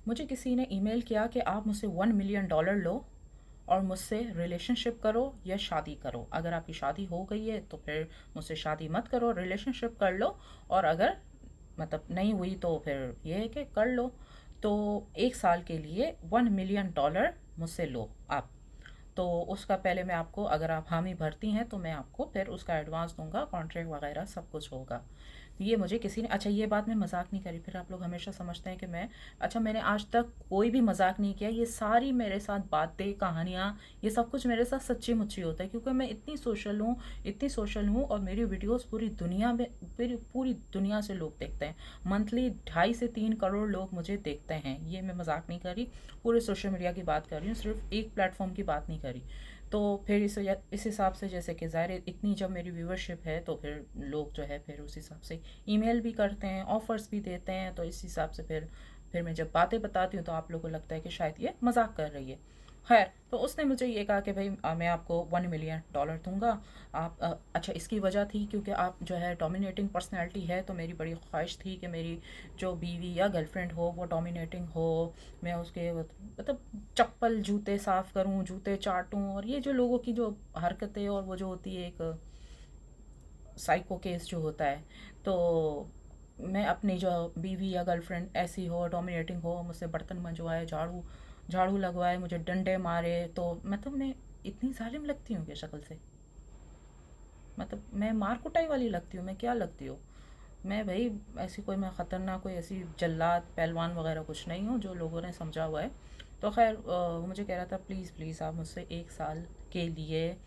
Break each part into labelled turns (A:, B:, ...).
A: मुझे किसी ने ईमेल किया कि आप मुझसे $1 मिलियन लो और मुझसे रिलेशनशिप करो या शादी करो। अगर आपकी शादी हो गई है तो फिर मुझसे शादी मत करो, रिलेशनशिप कर लो। और अगर मतलब नहीं हुई तो फिर ये है कि कर लो। तो 1 साल के लिए $1 मिलियन मुझसे लो आप। तो उसका पहले मैं आपको, अगर आप हामी भरती हैं तो मैं आपको फिर उसका एडवांस दूंगा, कॉन्ट्रैक्ट वगैरह सब कुछ होगा। ये मुझे किसी ने, अच्छा ये बात मैं मजाक नहीं करी, फिर आप लोग हमेशा समझते हैं कि मैं, अच्छा मैंने आज तक कोई भी मजाक नहीं किया। ये सारी मेरे साथ बातें, कहानियाँ, ये सब कुछ मेरे साथ सच्ची मुच्ची होता है, क्योंकि मैं इतनी सोशल हूँ, इतनी सोशल हूँ, और मेरी वीडियोस पूरी दुनिया में, पूरी दुनिया से लोग देखते हैं। मंथली 2.5 से 3 करोड़ लोग मुझे देखते हैं। ये मैं मजाक नहीं करी, पूरे सोशल मीडिया की बात कर रही हूँ, सिर्फ एक प्लेटफॉर्म की बात नहीं करी। तो फिर इस हिसाब से, जैसे कि ज़ाहिर है इतनी जब मेरी व्यूवरशिप है तो फिर लोग जो है फिर उस हिसाब से ईमेल भी करते हैं, ऑफर्स भी देते हैं। तो इस हिसाब से फिर मैं जब बातें बताती हूँ तो आप लोगों को लगता है कि शायद ये मजाक कर रही है। खैर, तो उसने मुझे ये कहा कि भाई मैं आपको $1 मिलियन दूंगा। आप अच्छा, इसकी वजह थी क्योंकि आप जो है डोमिनेटिंग पर्सनैलिटी है, तो मेरी बड़ी ख्वाहिश थी कि मेरी जो बीवी या गर्लफ्रेंड हो वो डोमिनेटिंग हो। मैं उसके मतलब चप्पल जूते साफ़ करूं, जूते चाटूं, और ये जो लोगों की जो हरकतें और वो जो होती है एक साइको केस जो होता है। तो मैं अपनी जो बीवी या गर्लफ्रेंड ऐसी हो, डोमिनेटिंग हो, मुझसे बर्तन मंजवाए, झाड़ू झाड़ू लगवाए, मुझे डंडे मारे, तो मतलब मैं इतनी जालिम लगती हूँ कि शक्ल से, मतलब मैं मार कुटाई वाली लगती हूँ, मैं क्या लगती हूँ? मैं भाई ऐसी कोई, मैं ख़तरनाक कोई ऐसी जल्लाद पहलवान वगैरह कुछ नहीं हूँ जो लोगों ने समझा हुआ है। तो खैर वो मुझे कह रहा था प्लीज़ प्लीज़ आप मुझसे 1 साल के लिए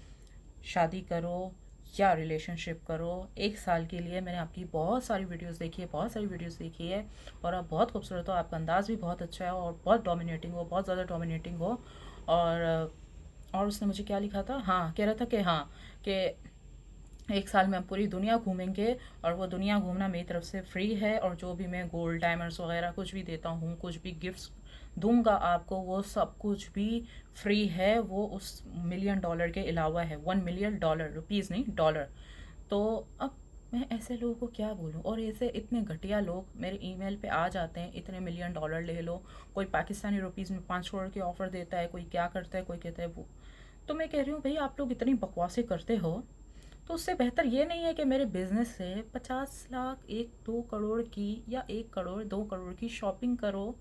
A: शादी करो या रिलेशनशिप करो। 1 साल के लिए मैंने आपकी बहुत सारी वीडियोस देखी है, बहुत सारी वीडियोस देखी है, और आप बहुत खूबसूरत हो, आपका अंदाज़ भी बहुत अच्छा है, और बहुत डोमिनेटिंग हो, बहुत ज़्यादा डोमिनेटिंग हो। और उसने मुझे क्या लिखा था, हाँ कह रहा था कि हाँ, कि 1 साल में हम पूरी दुनिया घूमेंगे, और वो दुनिया घूमना मेरी तरफ से फ्री है, और जो भी मैं गोल्ड डायमंड्स वगैरह कुछ भी देता हूँ, कुछ भी गिफ्ट्स दूंगा आपको, वो सब कुछ भी फ्री है। वो उस $1 मिलियन के अलावा है। $1 मिलियन, रुपीज़ नहीं, डॉलर। तो अब मैं ऐसे लोगों को क्या बोलूँ, और ऐसे इतने घटिया लोग मेरे ईमेल पे आ जाते हैं, इतने $1 मिलियन ले लो। कोई पाकिस्तानी रुपीज़ में 5 करोड़ की ऑफ़र देता है, कोई क्या करता है, कोई कहता है वो। तो मैं कह रही हूँ भाई आप लोग इतनी बकवासें करते हो, तो उससे बेहतर ये नहीं है कि मेरे बिजनेस से 50 लाख, 1-2 करोड़ की, या 1 करोड़ 2 करोड़ की शॉपिंग करो।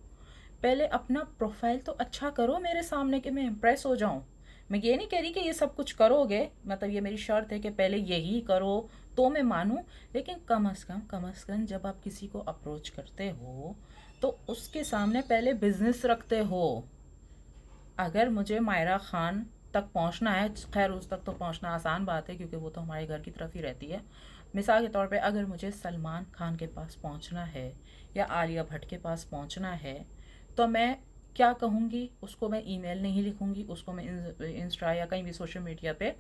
A: पहले अपना प्रोफाइल तो अच्छा करो मेरे सामने कि मैं इम्प्रेस हो जाऊं। मैं ये नहीं कह रही कि ये सब कुछ करोगे, मतलब ये मेरी शर्त है कि पहले यही करो तो मैं मानूं। लेकिन कम अज़ कम जब आप किसी को अप्रोच करते हो तो उसके सामने पहले बिजनेस रखते हो। अगर मुझे मायरा खान तक पहुंचना है, खैर उस तक तो पहुंचना आसान बात है क्योंकि वो तो हमारे घर की तरफ ही रहती है। मिसाल के तौर पे अगर मुझे सलमान खान के पास पहुंचना है या आलिया भट्ट के पास पहुंचना है, तो मैं क्या कहूँगी उसको? मैं ईमेल नहीं लिखूँगी उसको, मैं इंस्टा या कहीं भी सोशल मीडिया पे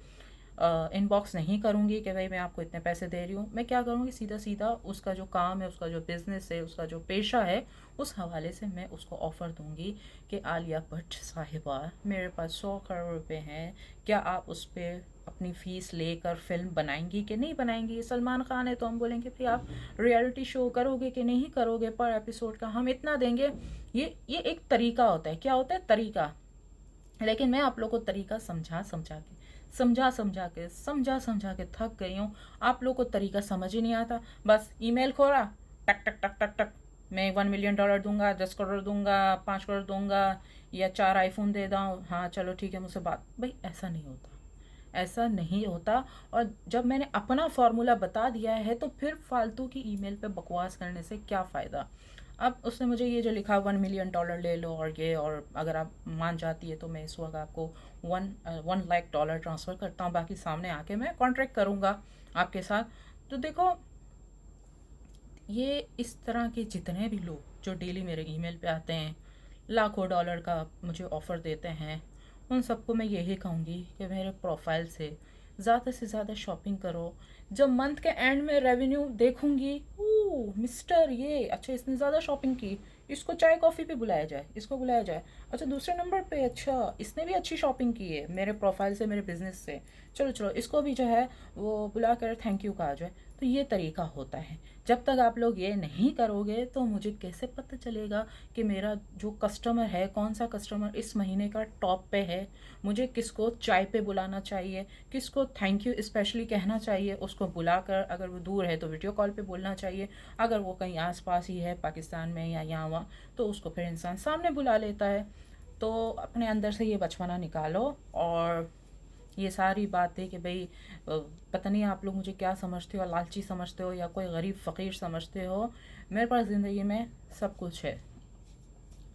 A: इनबॉक्स नहीं करूँगी कि भाई मैं आपको इतने पैसे दे रही हूँ। मैं क्या करूँगी, सीधा सीधा उसका जो काम है, उसका जो बिज़नेस है, उसका जो पेशा है, उस हवाले से मैं उसको ऑफ़र दूँगी कि आलिया भट्ट साहिबा, मेरे पास 100 करोड़ रुपए हैं, क्या आप उस पर अपनी फ़ीस लेकर फ़िल्म बनाएंगी कि नहीं बनाएंगी? सलमान खान है तो हम बोलेंगे भाई आप रियलिटी शो करोगे कि नहीं करोगे, पर एपिसोड का हम इतना देंगे। ये एक तरीका होता है, क्या होता है? तरीका। लेकिन मैं आप लोग को तरीका समझा समझा के थक गई हूँ। आप लोग को तरीका समझ ही नहीं आता, बस ईमेल खोला, टक टक टक टक टक, मैं $1 मिलियन दूंगा, 10 करोड़ दूंगा, 5 करोड़ दूंगा, या 4 आईफोन दे दूँ, हाँ चलो ठीक है मुझसे बात। भाई ऐसा नहीं होता, ऐसा नहीं होता। और जब मैंने अपना फॉर्मूला बता दिया है तो फिर फालतू की ईमेल पे बकवास करने से क्या फ़ायदा? अब उसने मुझे ये जो लिखा $1 मिलियन ले लो और ये, और अगर आप मान जाती है तो मैं इस वक्त आपको 1 लाख डॉलर ट्रांसफ़र करता हूँ, बाकी सामने आके मैं कॉन्ट्रैक्ट करूँगा आपके साथ। तो देखो, ये इस तरह के जितने भी लोग जो डेली मेरे ईमेल पे आते हैं, लाखों डॉलर का मुझे ऑफ़र देते हैं, उन सबको मैं यही कहूँगी कि मेरे प्रोफाइल से ज़्यादा से ज़्यादा शॉपिंग करो। जब मंथ के एंड में रेवेन्यू देखूंगी, ओ मिस्टर ये, अच्छा इसने ज़्यादा शॉपिंग की, इसको चाय कॉफ़ी पे बुलाया जाए, इसको बुलाया जाए। अच्छा दूसरे नंबर पे, अच्छा इसने भी अच्छी शॉपिंग की है मेरे प्रोफाइल से, मेरे बिजनेस से, चलो चलो इसको भी जो है वो बुला कर थैंक यू कहा जाए। तो ये तरीका होता है। जब तक आप लोग ये नहीं करोगे तो मुझे कैसे पता चलेगा कि मेरा जो कस्टमर है, कौन सा कस्टमर इस महीने का टॉप पे है, मुझे किसको चाय पे बुलाना चाहिए, किसको थैंक यू स्पेशली कहना चाहिए, उसको बुलाकर, अगर वो दूर है तो वीडियो कॉल पे बोलना चाहिए, अगर वो कहीं आसपास ही है पाकिस्तान में या यहाँ वहाँ तो उसको फिर इंसान सामने बुला लेता है। तो अपने अंदर से ये बचपना निकालो और ये सारी बातें कि भाई पता नहीं आप लोग मुझे क्या समझते हो, लालची समझते हो या कोई गरीब फ़कीर समझते हो, मेरे पास ज़िंदगी में सब कुछ है।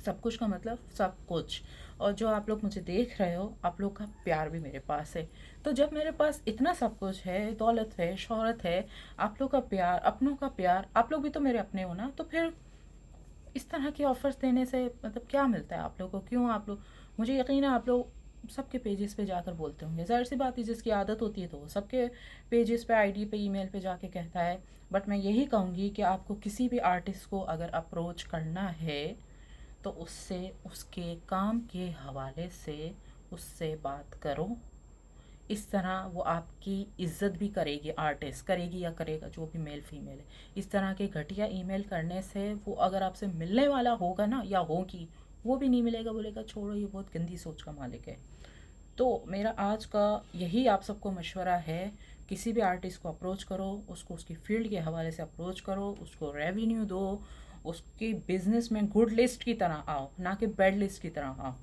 A: सब कुछ का मतलब सब कुछ। और जो आप लोग मुझे देख रहे हो, आप लोग का प्यार भी मेरे पास है। तो जब मेरे पास इतना सब कुछ है, दौलत है, शोहरत है, आप लोग का प्यार, अपनों का प्यार, आप लोग भी तो मेरे अपने हो ना, तो फिर इस तरह के ऑफ़र्स देने से मतलब क्या मिलता है आप लोगों को? क्यों आप लोग, मुझे यकीन है आप लोग सबके पेजेस पे जाकर बोलते होंगे, ज़ाहिर सी बात है जिसकी आदत होती है तो वो सबके पेजेस पे, आईडी पे, ईमेल पे जाके कहता है। बट मैं यही कहूँगी कि आपको किसी भी आर्टिस्ट को अगर अप्रोच करना है तो उससे, उसके काम के हवाले से उससे बात करो। इस तरह वो आपकी इज्जत भी करेगी, आर्टिस्ट करेगी या करेगा जो भी मेल फीमेल है। इस तरह के घटिया ईमेल करने से वो अगर आपसे मिलने वाला होगा ना या होगी, वो भी नहीं मिलेगा, बोलेगा छोड़ो ये बहुत गंदी सोच का मालिक है। तो मेरा आज का यही आप सबको मशवरा है, किसी भी आर्टिस्ट को अप्रोच करो, उसको उसकी फील्ड के हवाले से अप्रोच करो, उसको रेवेन्यू दो, उसकी बिजनेस में गुड लिस्ट की तरह आओ, ना कि बैड लिस्ट की तरह आओ।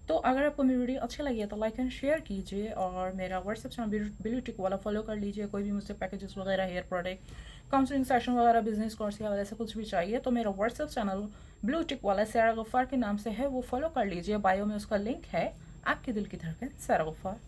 A: तो अगर आपको मेरी वीडियो अच्छी लगी है तो लाइक एंड शेयर कीजिए और मेरा व्हाट्सएप चैनल ब्लूटिक वाला फॉलो कर लीजिए। कोई भी मुझसे पैकेजेस वगैरह, हेयर प्रोडक्ट, काउंसलिंग सेशन वगैरह, बिजनेस कोर्स के हवाले से कुछ भी चाहिए तो मेरा व्हाट्सएप चैनल ब्लूटिक वाला सारा गफ्फार के नाम से है, वो फॉलो कर लीजिए। बायो में उसका लिंक है। आपके दिल की धड़कन सारा गफ्फार।